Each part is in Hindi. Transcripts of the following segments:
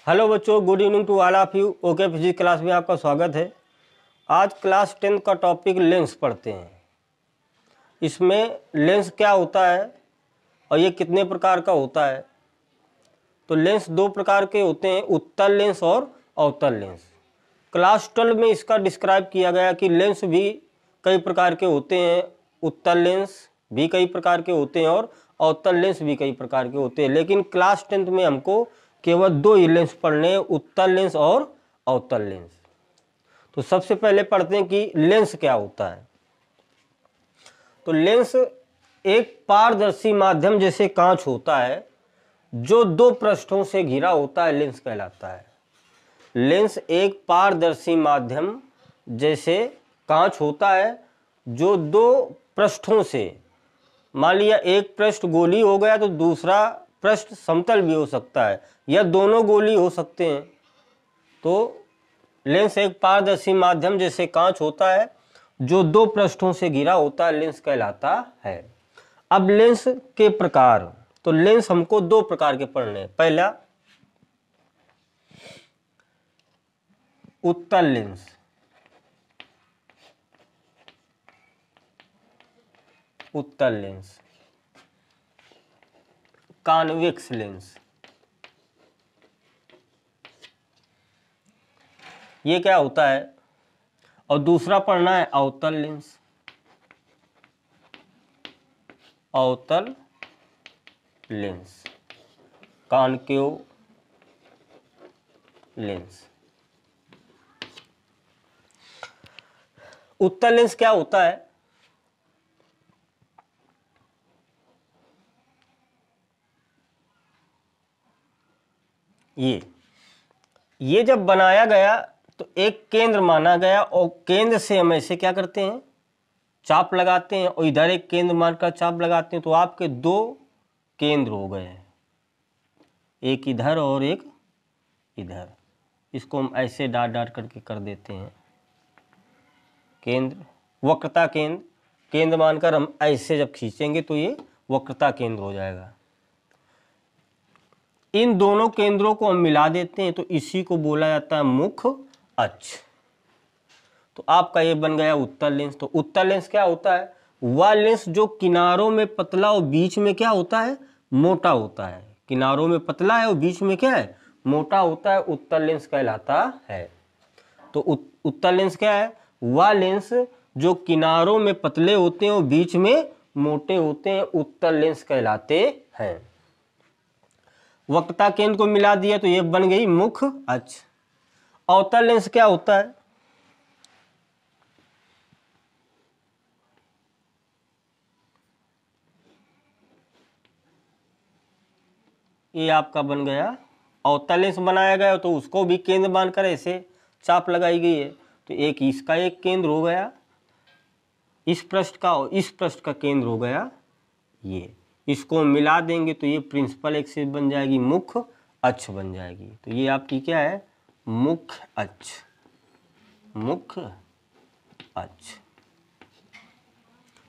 हेलो बच्चों, good evening to all of you. Okay physics class में आपका स्वागत है। आज क्लास 10 का टॉपिक लेंस पढ़ते हैं। इसमें लेंस क्या होता है और ये कितने प्रकार का होता है। तो लेंस दो प्रकार के होते हैं, उत्तल लेंस और अवतल लेंस। क्लास 12 में इसका डिस्क्राइब किया गया कि लेंस भी कई प्रकार के होते हैं, उत्तल लेंस भी कई प्रकार के होते हैं और अवतल लेंस भी कई प्रकार के होते हैं। लेकिन क्लास 10 में हमको केवल दो ही लेंस पढ़ने हैं, उत्तल लेंस और अवतल लेंस। तो सबसे पहले पढ़ते हैं कि लेंस क्या होता है। तो लेंस एक पारदर्शी माध्यम जैसे कांच होता है जो दो पृष्ठों से घिरा होता है, लेंस कहलाता है। लेंस एक पारदर्शी माध्यम जैसे कांच होता है जो दो पृष्ठों से, मान लिया एक पृष्ठ गोली हो गया तो दूसरा पृष्ठ समतल भी हो सकता है या दोनों गोली हो सकते हैं। तो लेंस एक पारदर्शी माध्यम जैसे कांच होता है जो दो पृष्ठों से घिरा होता है, लेंस कहलाता है। अब लेंस के प्रकार, तो लेंस हमको दो प्रकार के पढ़ने हैं। पहला उत्तल लेंस, उत्तल लेंस, कॉन्वेक्स लेंस, ये क्या होता है। और दूसरा पढ़ना है अवतल लेंस, अवतल लेंस, कॉनकेव लेंस। उत्तल लेंस क्या होता है। ये जब बनाया गया तो एक केंद्र माना गया और केंद्र से हम ऐसे क्या करते हैं, चाप लगाते हैं और इधर एक केंद्र मानकर चाप लगाते हैं। तो आपके दो केंद्र हो गए हैं, एक इधर और एक इधर। इसको हम ऐसे डाट डाट करके कर देते हैं केंद्र, वक्रता केंद्र। केंद्र मानकर हम ऐसे जब खींचेंगे तो ये वक्रता केंद्र हो जाएगा। इन दोनों केंद्रों को हम मिला देते हैं तो इसी को बोला जाता है मुख्य अक्ष। तो आपका ये बन गया उत्तल लेंस। तो उत्तल लेंस क्या होता है, वह लेंस जो किनारों में पतला और बीच में क्या होता है, मोटा होता है। किनारों में पतला है और बीच में क्या है, मोटा होता है, उत्तल लेंस कहलाता है। तो उत्तल लेंस क्या है, वह लेंस जो किनारों में पतले होते हैं और बीच में मोटे होते हैं, उत्तल लेंस कहलाते हैं। वक्रता केंद्र को मिला दिया तो ये बन गई मुख्य अक्ष। अवतल लेंस क्या होता है, ये आपका बन गया अवतल लेंस। बनाया गया तो उसको भी केंद्र मानकर ऐसे चाप लगाई गई है। तो एक इसका एक केंद्र हो गया, इस पृष्ठ का और इस पृष्ठ का केंद्र हो गया ये। इसको मिला देंगे तो ये प्रिंसिपल एक्सिस बन जाएगी, मुख्य अक्ष बन जाएगी। तो ये आपकी क्या है, मुख्य अक्ष, मुख्य अक्ष।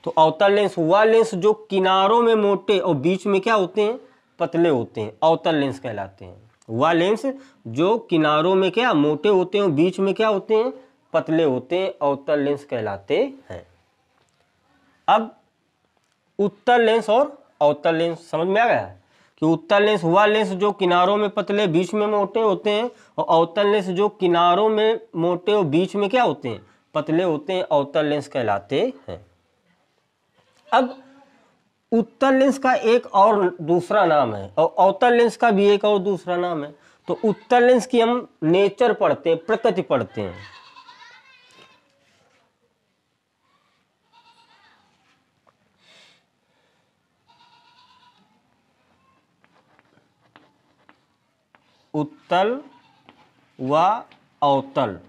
तो अवतल लेंस वह लेंस जो किनारों में मोटे और बीच में क्या होते हैं, पतले होते हैं, अवतल लेंस कहलाते हैं। वह लेंस जो किनारों में क्या मोटे होते हैं और बीच में क्या होते हैं, पतले होते हैं, अवतल लेंस कहलाते हैं। अब उत्तल लेंस और अवतल लेंस समझ में आ गया कि उत्तल लेंस वह लेंस जो किनारों में पतले बीच में मोटे होते हैं और अवतल लेंस जो किनारों में मोटे और बीच में क्या होते हैं, पतले होते हैं, अवतल लेंस कहलाते हैं। अब उत्तल लेंस का एक और दूसरा नाम है और अवतल लेंस का भी एक और दूसरा नाम है। तो उत्तल लेंस की हम नेचर पढ़ते हैं, प्रकृति पढ़ते हैं। उत्तल व अवतल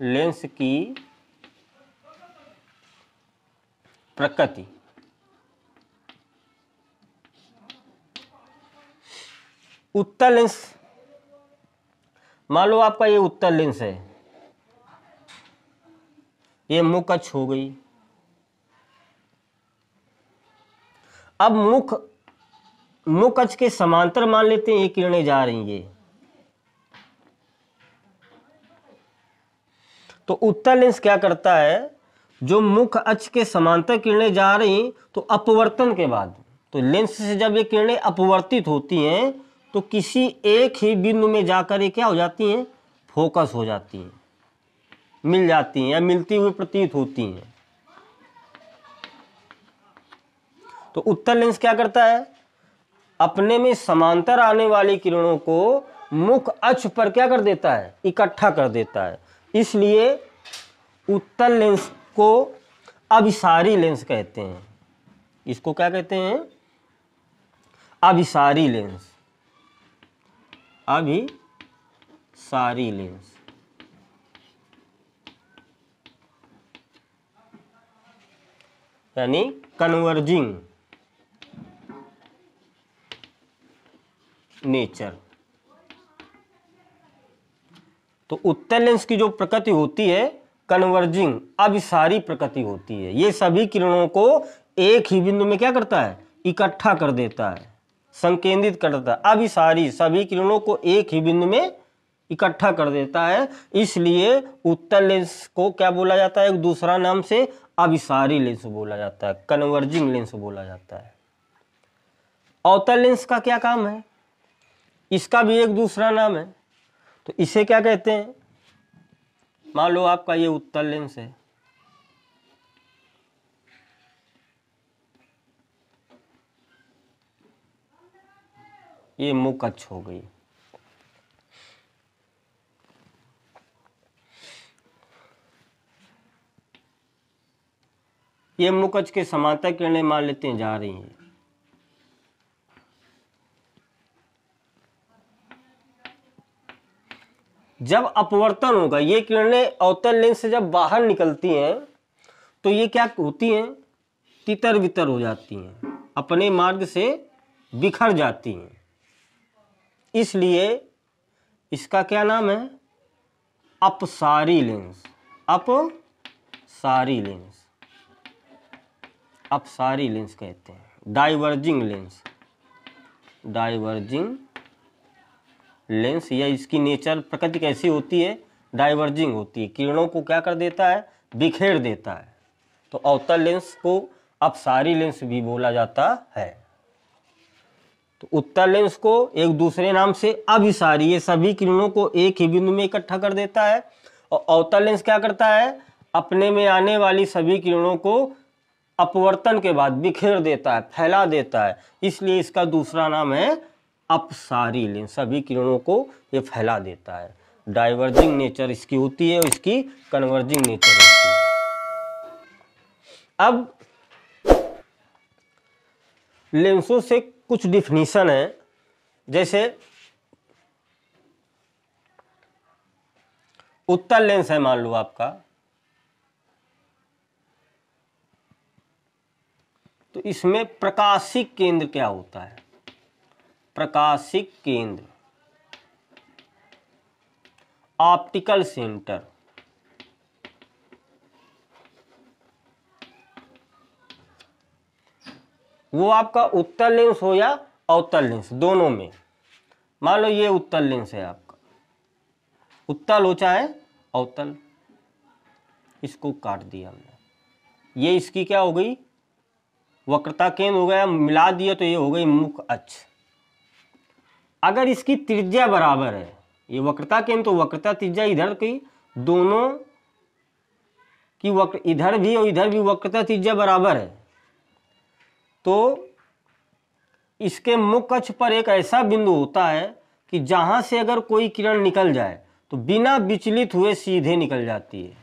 लेंस की प्रकृति। उत्तल लेंस, मान लो आपका ये उत्तल लेंस है, ये मुख्य अक्ष हो गई। अब मुख्य मुख्य अक्ष के समांतर मान लेते हैं ये किरणें जा रही हैं, तो उत्तल लेंस क्या करता है, जो मुख्य अक्ष के समांतर किरणें जा रही तो अपवर्तन के बाद, तो लेंस से जब ये किरणें अपवर्तित होती हैं तो किसी एक ही बिंदु में जाकर ये क्या हो जाती हैं, फोकस हो जाती हैं, मिल जाती हैं या मिलती हुई प्रतीत होती हैं। तो उत्तल लेंस क्या करता है, अपने में समांतर आने वाली किरणों को मुख्य अक्ष पर क्या कर देता है, इकट्ठा कर देता है। इसलिए उत्तल लेंस को अभिसारी लेंस कहते हैं। इसको क्या कहते हैं, अभिसारी लेंस, अभिसारी लेंस। यानी कन्वर्जिंग नेचर। तो उत्तल लेंस की जो प्रकृति होती है कन्वर्जिंग, अभिसारी प्रकृति होती है। ये सभी किरणों को एक ही बिंदु में क्या करता है, इकट्ठा कर देता है, संकेंद्रित कर देता है। अभिसारी, सभी किरणों को एक ही बिंदु में इकट्ठा कर देता है। इसलिए उत्तल लेंस को क्या बोला जाता है, एक दूसरा नाम से अभिसारी लेंस बोला जाता है, कन्वर्जिंग लेंस बोला जाता है। अवतल लेंस का क्या काम है, इसका भी एक दूसरा नाम है। तो इसे क्या कहते हैं, मान लो आपका ये उत्तल लेंस है, ये मुख्य अक्ष हो गई। ये मुख्य अक्ष के समांतर किरणें मान लेते हैं जा रही हैं। जब अपवर्तन होगा, ये किरणें अवतल लेंस से जब बाहर निकलती हैं तो ये क्या होती हैं, तितर बितर हो जाती हैं, अपने मार्ग से बिखर जाती हैं। इसलिए इसका क्या नाम है, अपसारी लेंस, अपसारी लेंस, अपसारी लेंस कहते हैं। डाइवर्जिंग लेंस, डाइवर्जिंग लेंस, या इसकी नेचर प्रकृति कैसी होती है, डाइवर्जिंग होती है, किरणों को क्या कर देता है, बिखेर देता है। तो अवतल लेंस को अपसारी लेंस भी बोला जाता है। तो उत्तल लेंस को एक दूसरे नाम से अभिसारी, ये सभी किरणों को एक ही बिंदु में इकट्ठा कर देता है। और अवतल लेंस क्या करता है, अपने में आने वाली सभी किरणों को अपवर्तन के बाद बिखेर देता है, फैला देता है। इसलिए इसका दूसरा नाम है अपसारी लेंस, सभी किरणों को ये फैला देता है। डाइवर्जिंग नेचर इसकी होती है और इसकी कन्वर्जिंग नेचर होती है। अब लेंसों से कुछ डिफिनीशन है, जैसे उत्तल लेंस है मान लो आपका, तो इसमें प्रकाशिक केंद्र क्या होता है, प्रकाशिक केंद्र, ऑप्टिकल सेंटर, वो आपका उत्तल लेंस हो या अवतल लेंस, दोनों में। मान लो ये उत्तल लेंस है आपका, उत्तल हो चाहे अवतल, इसको काट दिया हमने, ये इसकी क्या हो गई, वक्रता केंद्र हो गया, मिला दिया तो ये हो गई मुख्य अक्ष। अगर इसकी त्रिज्या बराबर है, ये वक्रता केंद्र तो वक्रता त्रिज्या इधर की, दोनों की वक्र इधर भी और इधर भी वक्रता त्रिज्या बराबर है, तो इसके मुख्य अक्ष पर एक ऐसा बिंदु होता है कि जहां से अगर कोई किरण निकल जाए तो बिना विचलित हुए सीधे निकल जाती है।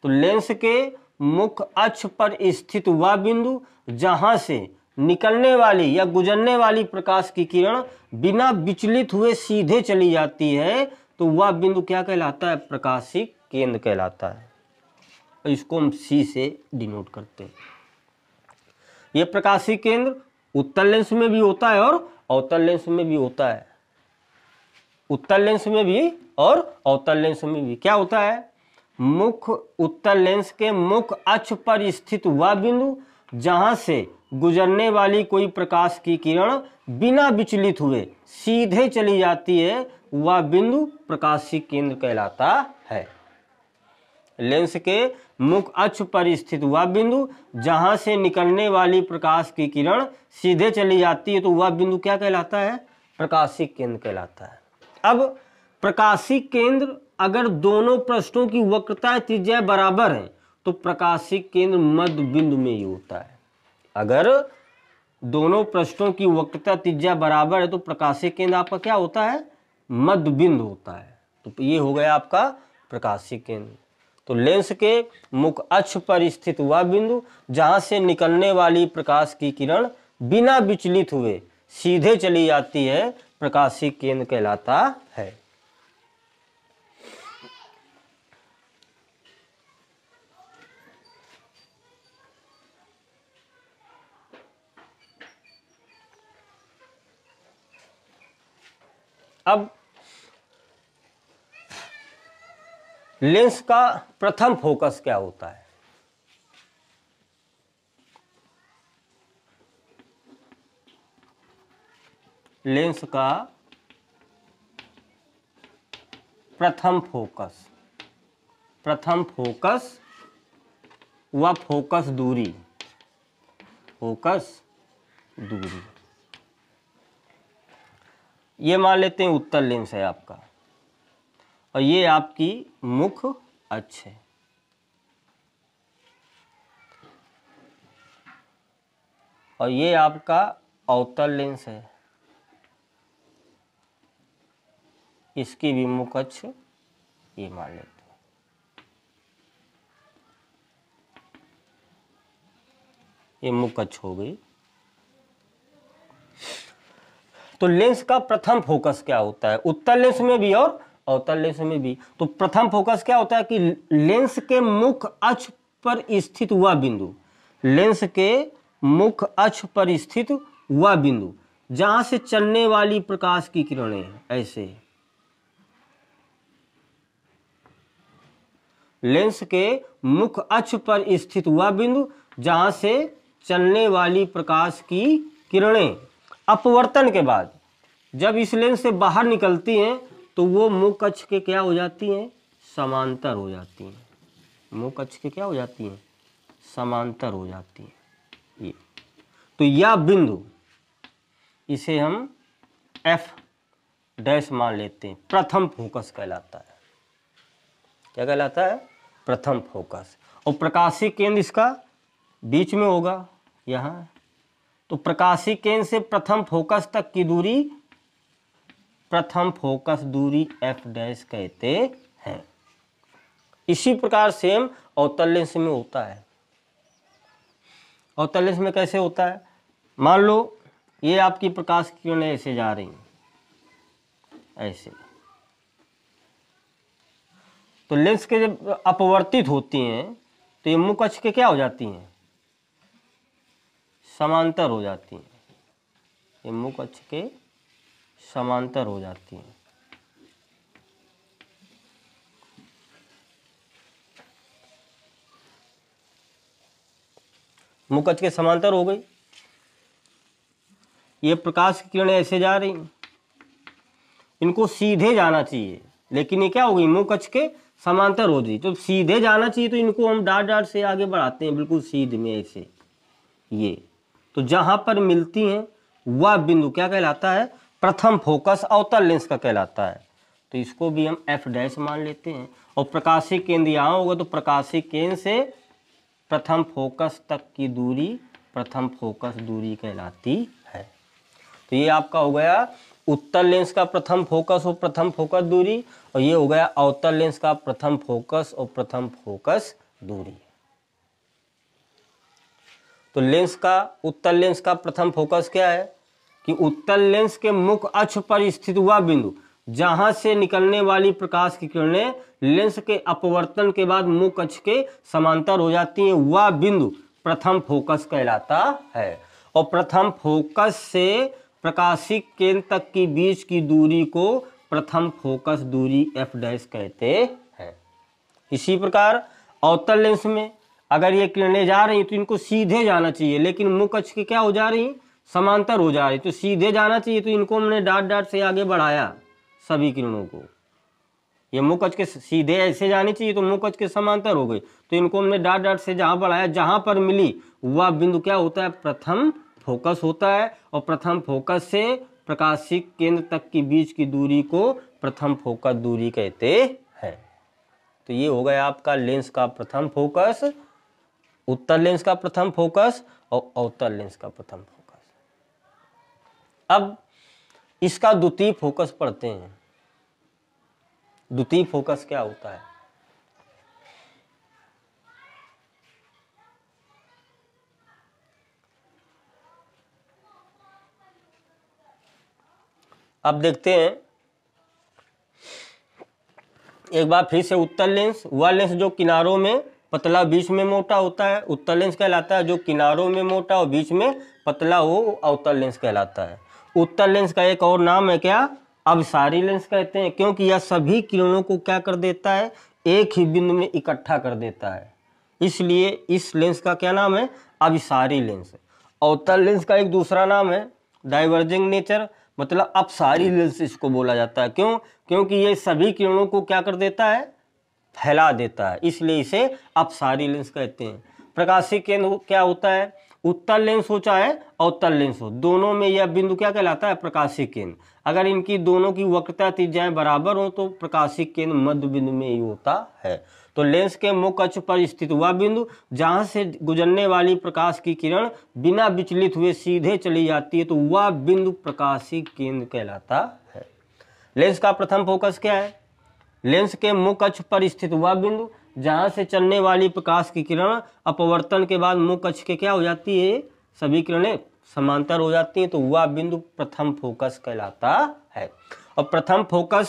तो लेंस के मुख्य अक्ष पर स्थित वह बिंदु जहां से निकलने वाली या गुजरने वाली प्रकाश की किरण बिना विचलित हुए सीधे चली जाती है, तो वह बिंदु क्या कहलाता है, प्रकाशिक केंद्र कहलाता है। और इसको हम सी से डिनोट करते हैं। यह प्रकाशिक केंद्र उत्तल लेंस में भी होता है और अवतल लेंस में भी होता है। उत्तल लेंस में भी और अवतल लेंस में भी क्या होता है, मुख्य उत्तल लेंस के मुख्य अक्ष पर स्थित वह बिंदु जहां से गुजरने वाली कोई प्रकाश की किरण बिना विचलित हुए सीधे चली जाती है, वह बिंदु प्रकाशीय केंद्र कहलाता है। लेंस के मुख्य अक्ष पर स्थित वह बिंदु जहां से निकलने वाली प्रकाश की किरण सीधे चली जाती है, तो वह बिंदु क्या कहलाता है? प्रकाशीय केंद्र कहलाता है। अब प्रकाशीय केंद्र अगर दोनों पृष्ठों की वक्रता त्रिज्या बराबर है तो प्रकाशीय केंद्र मध्य बिंदु में ही होता है। अगर दोनों पृष्ठों की वक्रता त्रिज्या बराबर है तो प्रकाशीय केंद्र आपका क्या होता है? मध्य बिंदु होता है। तो ये हो गया आपका प्रकाशीय केंद्र। तो लेंस के मुख्य अक्ष पर स्थित वह बिंदु जहां से निकलने वाली प्रकाश की किरण बिना विचलित हुए सीधे चली जाती है, प्रकाशीय केंद्र कहलाता है। अब लेंस का प्रथम फोकस क्या होता है? लेंस का प्रथम फोकस व फोकस दूरी, ये मान लेते हैं उत्तल लेंस है आपका, और ये आपकी मुख्य अक्ष है। और ये आपका अवतल लेंस है, इसकी भी मुख्य अक्ष ये मान लेते हैं। ये मुख्य अक्ष हो गई। तो लेंस का प्रथम फोकस क्या होता है? उत्तल लेंस में भी और अवतल लेंस में भी। तो प्रथम फोकस क्या होता है कि लेंस के मुख्य अक्ष पर स्थित वह बिंदु, लेंस के मुख्य अक्ष पर स्थित वह बिंदु जहां से चलने वाली प्रकाश की किरणें ऐसे, लेंस के मुख्य अक्ष पर स्थित वह बिंदु जहां से चलने वाली प्रकाश की किरणें अपवर्तन के बाद जब इस लेंस से बाहर निकलती हैं तो वो मुख्य अक्ष के क्या हो जाती हैं? समांतर हो जाती हैं। मुख्य अक्ष के क्या हो जाती हैं? समांतर हो जाती हैं। ये तो यह बिंदु, इसे हम एफ डैश मान लेते हैं, प्रथम फोकस कहलाता है। क्या कहलाता है? प्रथम फोकस। और प्रकाशीय केंद्र इसका बीच में होगा यहाँ। तो प्रकाशीय केंद्र से प्रथम फोकस तक की दूरी, प्रथम फोकस दूरी एफ डैश कहते हैं। इसी प्रकार सेम अवतल लेंस में होता है। अवतल लेंस में कैसे होता है? मान लो ये आपकी प्रकाश की किरणें ऐसे जा रही हैं, ऐसे। तो लेंस के जब अपवर्तित होती हैं तो ये मुख्य अक्ष के क्या हो जाती हैं? समांतर हो जाती हैं। ये मुख्य अक्ष के समांतर हो जाती हैं। मुख्य अक्ष के समांतर हो गई। ये प्रकाश की किरणें ऐसे जा रही, इनको सीधे जाना चाहिए, लेकिन ये क्या हो गई? मुख्य अक्ष के समांतर हो गई। तो सीधे जाना चाहिए तो इनको हम डॉट डॉट से आगे बढ़ाते हैं, बिल्कुल सीधे में ऐसे। ये तो जहां पर मिलती हैं वह बिंदु क्या कहलाता है? प्रथम फोकस अवतल लेंस का कहलाता है। तो इसको भी हम एफ डैश मान लेते हैं। और प्रकाशीय केंद्र यहाँ होगा तो प्रकाशीय केंद्र से प्रथम फोकस तक की दूरी प्रथम फोकस दूरी कहलाती है। तो ये आपका हो गया उत्तल लेंस का प्रथम फोकस और प्रथम फोकस दूरी, और ये हो गया अवतल लेंस का प्रथम फोकस और प्रथम फोकस दूरी। तो लेंस का, उत्तल लेंस का प्रथम फोकस क्या है कि उत्तल लेंस के मुख्य अक्ष पर स्थित हुआ बिंदु जहां से निकलने वाली प्रकाश की किरणें लेंस के अपवर्तन के बाद मुख्य अक्ष के समांतर हो जाती हैं, वह बिंदु प्रथम फोकस कहलाता है। और प्रथम फोकस से प्रकाशिक केंद्र तक की बीच की दूरी को प्रथम फोकस दूरी एफ डैश कहते हैं। इसी प्रकार अवतल लेंस में अगर ये किरणें जा रही तो इनको सीधे जाना चाहिए, लेकिन मुख अक्ष के क्या हो जा रही, समांतर हो जा रही, तो सीधे जाना चाहिए, तो इनको हमने डाट डाट से आगे बढ़ाया सभी किरणों को। ये मुख अक्ष के सीधे ऐसे जानी चाहिए तो मुख अक्ष के समांतर हो गई, तो इनको हमने डाट डाट से जहां बढ़ाया, जहां पर मिली वह बिंदु क्या होता है, प्रथम फोकस होता है। और प्रथम फोकस से प्रकाशिक केंद्र तक की बीच की दूरी को प्रथम फोकस दूरी कहते हैं। तो ये हो गया आपका लेंस का प्रथम फोकस, उत्तल लेंस का प्रथम फोकस और अवतल लेंस का प्रथम फोकस। अब इसका द्वितीय फोकस पढ़ते हैं। द्वितीय फोकस क्या होता है? अब देखते हैं एक बार फिर से। उत्तल लेंस वह लेंस जो किनारों में पतला बीच में मोटा होता है, उत्तल लेंस कहलाता है। जो किनारों में मोटा और बीच में पतला हो अवतल लेंस कहलाता है। उत्तल लेंस का एक और नाम है क्या, अभिसारी लेंस कहते हैं, क्योंकि यह सभी किरणों को क्या कर देता है, एक ही बिंदु में इकट्ठा कर देता है, इसलिए इस लेंस का क्या नाम है, अभिसारी लेंस। अवतल लेंस का एक दूसरा नाम है डाइवर्जिंग नेचर, मतलब अपसारी लेंस इसको बोला जाता है। क्यों? क्योंकि ये सभी किरणों को क्या कर देता है, फैला देता है, इसलिए इसे अपसारी लेंस कहते हैं। प्रकाशिक केंद्र क्या होता है, उत्तल लेंस हो चाहे अवतल लेंस हो, दोनों में यह बिंदु क्या कहलाता है, प्रकाशिक केंद्र। अगर इनकी दोनों की वक्रता त्रिज्याएं बराबर हो तो प्रकाशिक केंद्र मध्य बिंदु में ही होता है। तो लेंस के मुख अक्ष पर स्थित वह बिंदु जहां से गुजरने वाली प्रकाश की किरण बिना विचलित हुए सीधे चली जाती है, तो वह बिंदु प्रकाशिक केंद्र कहलाता है। लेंस का प्रथम फोकस क्या है, लेंस के मुख अक्ष पर स्थित वह बिंदु जहां से चलने वाली प्रकाश की किरण अपवर्तन के बाद मुख अक्ष के क्या हो जाती है, सभी किरणें समांतर हो जाती हैं, तो वह बिंदु प्रथम फोकस कहलाता है। और प्रथम फोकस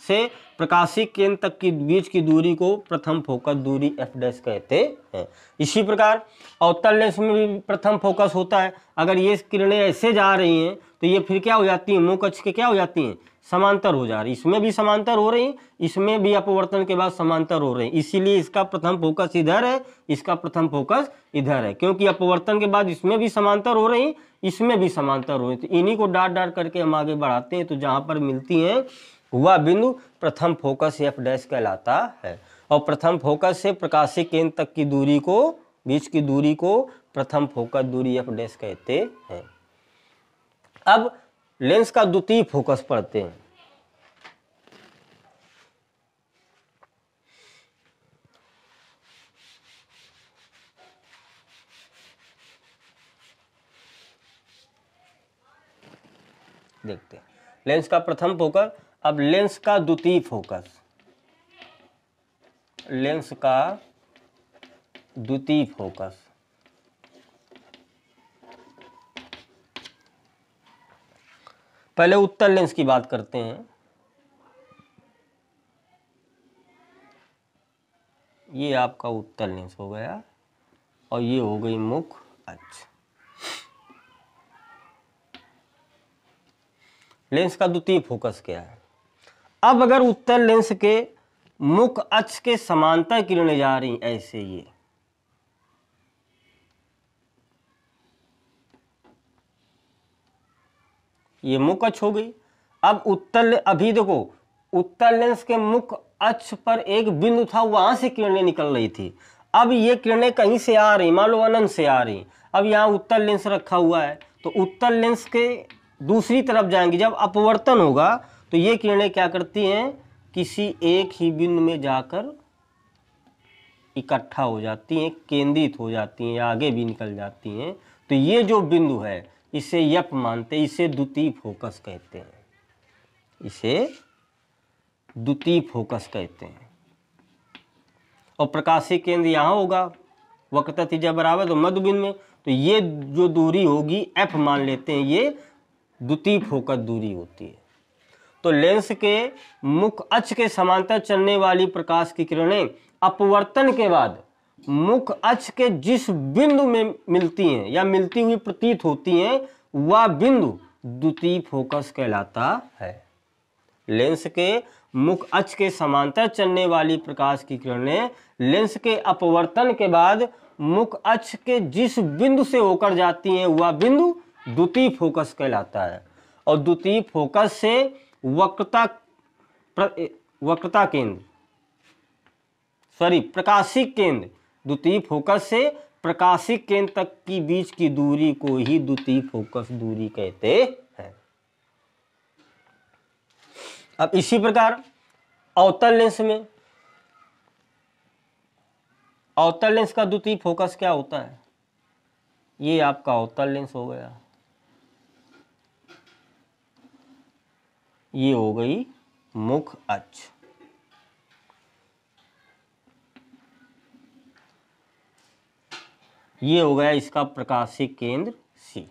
से प्रकाशिक केंद्र तक की बीच की दूरी को प्रथम फोकस दूरी f' कहते हैं। इसी प्रकार अवतल लेंस में भी प्रथम फोकस होता है। अगर ये किरणें ऐसे जा रही हैं तो ये फिर क्या हो जाती हैं, मुख अक्ष के क्या हो जाती हैं, समांतर हो जा रही। इसमें भी समांतर हो रही, इसमें भी अपवर्तन के बाद समांतर हो रही, इसीलिए इसका प्रथम फोकस इधर है, इसका प्रथम फोकस इधर है, क्योंकि अपवर्तन के बाद इसमें भी समांतर हो रही, इसमें भी समांतर हो रही। तो इन्हीं को डाट डाट करके हम आगे बढ़ाते हैं, तो जहां पर मिलती हैं वह बिंदु प्रथम फोकस f' कहलाता है। और प्रथम फोकस से प्रकाशिक केंद्र तक की दूरी को, बीच की दूरी को प्रथम फोकस दूरी f' कहते हैं। अब लेंस का द्वितीय फोकस पढ़ते हैं। देखते हैं लेंस का प्रथम फोकस। अब लेंस का द्वितीय फोकस, लेंस का द्वितीय फोकस। पहले उत्तल लेंस की बात करते हैं। ये आपका उत्तल लेंस हो गया और ये हो गई मुख अक्ष। लेंस का द्वितीय फोकस क्या है? अब अगर उत्तल लेंस के मुख अक्ष के समांतर किरणें जा रही ऐसे, ये मुख अक्ष हो गई। अब अभी देखो, उत्तल लेंस के मुख अक्ष पर एक बिंदु था, वहां से किरणें निकल रही थी। अब ये किरणें कहीं से आ रही, मान लो अनंत से आ रही। अब यहाँ उत्तल लेंस रखा हुआ है, तो उत्तल लेंस के दूसरी तरफ जाएंगी। जब अपवर्तन होगा तो ये किरणें क्या करती हैं, किसी एक ही बिंदु में जाकर इकट्ठा हो जाती हैं, केंद्रित हो जाती हैं या आगे भी निकल जाती हैं। तो ये जो बिंदु है इसे यप मानते हैं, इसे द्वितीय फोकस कहते हैं, इसे द्वितीय फोकस कहते हैं। और प्रकाशिक केंद्र यहाँ होगा, वक्रता त्रिज्या बराबर तो मध्य बिंदु में, तो ये जो दूरी होगी f मान लेते हैं, ये द्वितीय फोकस दूरी होती है। तो लेंस के मुख अक्ष के समांतर चलने वाली प्रकाश की किरणें अपवर्तन के बाद मुख अक्ष के जिस बिंदु में मिलती हैं या मिलती हुई प्रतीत होती हैं, वह बिंदु द्वितीय फोकस कहलाता है। लेंस के मुख अक्ष के समांतर चलने वाली प्रकाश की किरणें लेंस के अपवर्तन के बाद मुख्य अक्ष के जिस बिंदु से होकर जाती हैं वह बिंदु द्वितीय फोकस कहलाता है। और द्वितीय फोकस से प्रकाशिक केंद्र, द्वितीय फोकस से प्रकाशिक केंद्र तक की बीच की दूरी को ही द्वितीय फोकस दूरी कहते हैं। अब इसी प्रकार अवतल लेंस का द्वितीय फोकस क्या होता है? ये आपका अवतल लेंस हो गया, ये हो गई मुख्य अक्ष। ये हो गया इसका प्रकाशिक केंद्र C।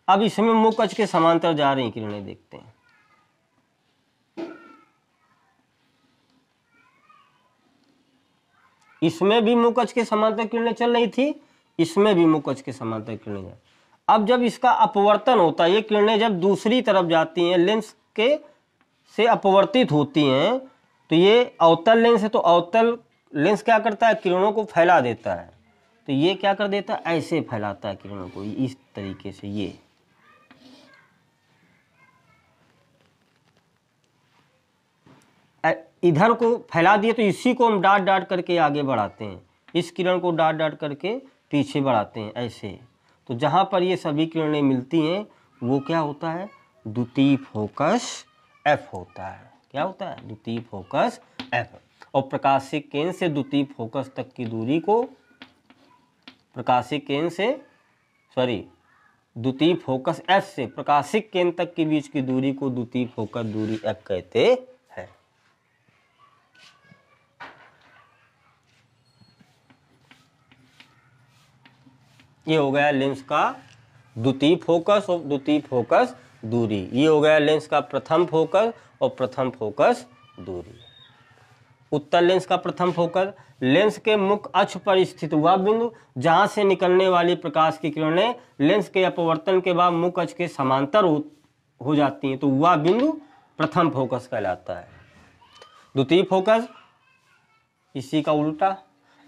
अब इसमें मुख्य अक्ष के समांतर जा रही किरणें देखते हैं। इसमें भी मुख्य अक्ष के समांतर किरणें चल रही थी, इसमें भी मुख्य अक्ष के समांतर किरणें जा। अब जब इसका अपवर्तन होता है, ये किरणें जब दूसरी तरफ जाती हैं, लेंस के से अपवर्तित होती हैं, तो ये अवतल लेंस है, तो अवतल लेंस क्या करता है? किरणों को फैला देता है। तो ये क्या कर देता है? ऐसे फैलाता है किरणों को, इस तरीके से। ये इधर को फैला दिए, तो इसी को हम डाट डाट करके आगे बढ़ाते हैं, इस किरण को डाट डाट करके पीछे बढ़ाते हैं ऐसे। तो जहां पर ये सभी किरणें मिलती हैं वो क्या होता है? द्वितीय फोकस F होता है। क्या होता है? द्वितीय फोकस F। और प्रकाशिक केंद्र से द्वितीय फोकस तक की दूरी को द्वितीय फोकस F से प्रकाशिक केंद्र तक के बीच की दूरी को द्वितीय फोकस दूरी F कहते हैं। ये हो गया लेंस का द्वितीय फोकस और द्वितीय फोकस दूरी। ये हो गया लेंस का प्रथम फोकस और प्रथम फोकस दूरी। उत्तल लेंस का प्रथम फोकस, लेंस के मुख्य अक्ष पर स्थित वह बिंदु जहां से निकलने वाली प्रकाश की किरणें लेंस के अपवर्तन के बाद मुख्य अक्ष के समांतर हो जाती हैं, तो वह बिंदु प्रथम फोकस कहलाता है। द्वितीय फोकस इसी का उल्टा,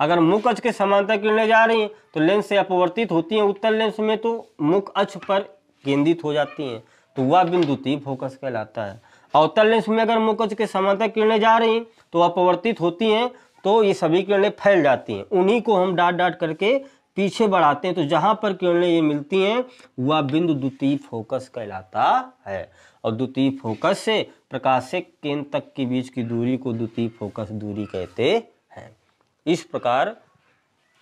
अगर मुख्य अक्ष के समांतर किरणें जा रही हैं तो लेंस से अपवर्तित होती हैं उत्तल लेंस में, तो मुख्य अक्ष पर केंद्रित हो जाती हैं, तो वह बिंदु द्वितीय फोकस कहलाता है। अवतल लेंस में अगर मुख्य अक्ष के समांतर किरणें जा रही हैं तो अपवर्तित होती हैं, तो ये सभी किरणें फैल जाती हैं, उन्हीं को हम डाट डाट करके पीछे बढ़ाते हैं, तो जहां पर किरणें ये मिलती हैं वह बिंदु द्वितीय फोकस कहलाता है। और द्वितीय फोकस से प्रकाशिक केंद्र तक के बीच की दूरी को द्वितीय फोकस दूरी कहते हैं। इस प्रकार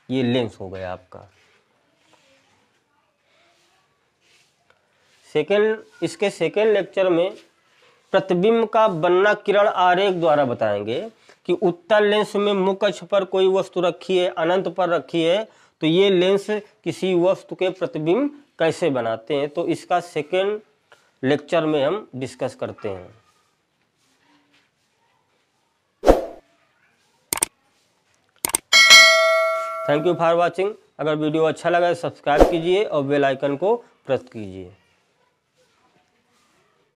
ये लेंस हो गया आपका। इसके सेकेंड लेक्चर में प्रतिबिंब का बनना किरण आरेख द्वारा बताएंगे कि उत्तल लेंस में मुख्य अक्ष पर कोई वस्तु रखी है, अनंत पर रखी है, तो ये लेंस किसी वस्तु के प्रतिबिंब कैसे बनाते हैं। तो इसका सेकेंड लेक्चर में हम डिस्कस करते हैं। Thank you for watching. अगर वीडियो अच्छा लगा तो सब्सक्राइब कीजिए और बेल आइकन को प्रेस कीजिए।